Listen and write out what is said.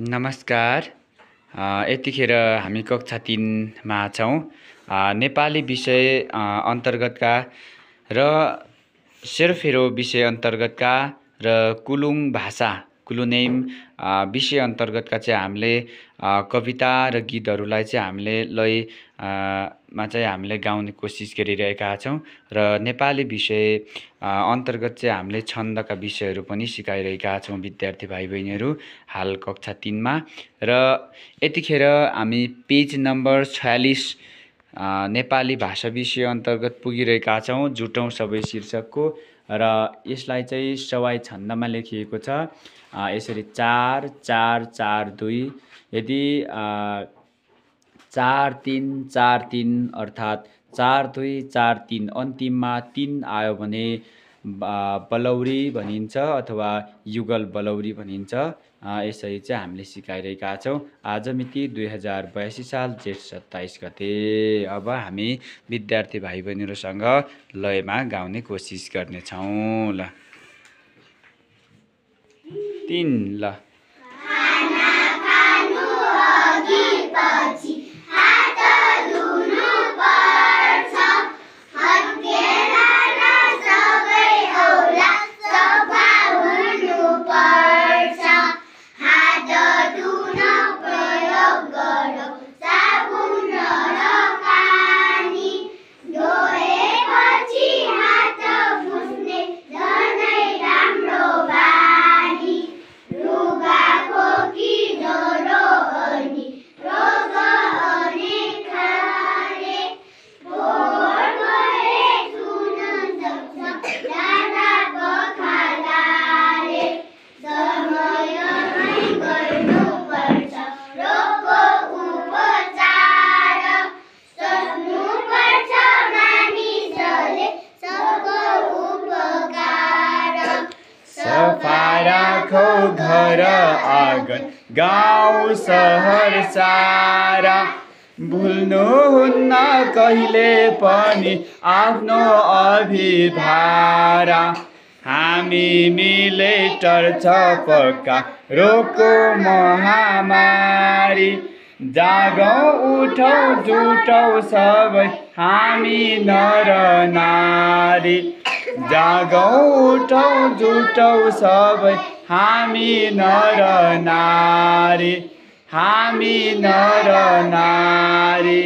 नमस्कार। यतिखेर हामी कक्षा 3 मा छौँ। नेपाली विषय अन्तर्गतका र सेरोफेरो विषय अन्तर्गतका र कुलुङ भाषा कुलुनेम विषय अन्तर्गतका चाहिँ हामीले कविता र गीतहरूलाई चाहिँ हामीले गाउने कोसिस गरिरहेका छौँ र नेपाली विषय अन्तर्गत चाहिँ हामीले छन्दका विषयहरू पनि सिकाइरहेका छौँ विद्यार्थी भाइ बहिनीहरू हाल कक्षा 3 मा। र यतिखेर हामी पेज नम्बर 46 नेपाली भाषा विषय अन्तर्गत पुगिरहेका छौँ, जुटौँ सबै शीर्षकको। र यसलाई चाहिँ सवाई छन्दमा लेखिएको छ यसरी 4 4 4 2। यदि 4 3 4 3 अर्थात् 4 2 4 3 अन्तिममा 3 आयो भने बलौरी भनिन्छ अथवा युगल बलौरी भनिन्छ। यसरी चाहिँ हामीले सिकाइरहेका छौँ। आज मिति 2082 साल जेठ 27 गते। अब हामी विद्यार्थी भाइ बहिनीहरूसँग लयमा गाउने कोसिस गर्नेछौँ। ल 3 ल घर आँगन गाउँ सहर सारा, भुल्नुहुन्न कहिले पनि आफ्नो अभिभारा। हामी मिले टर्छ पक्का रोगको महामारी, जागौँ उठौँ जुटौँ सबै हामी नर नारी। जागौँ उठौँ जुटौँ सबै हामी नर नारी, हामी नर नारी।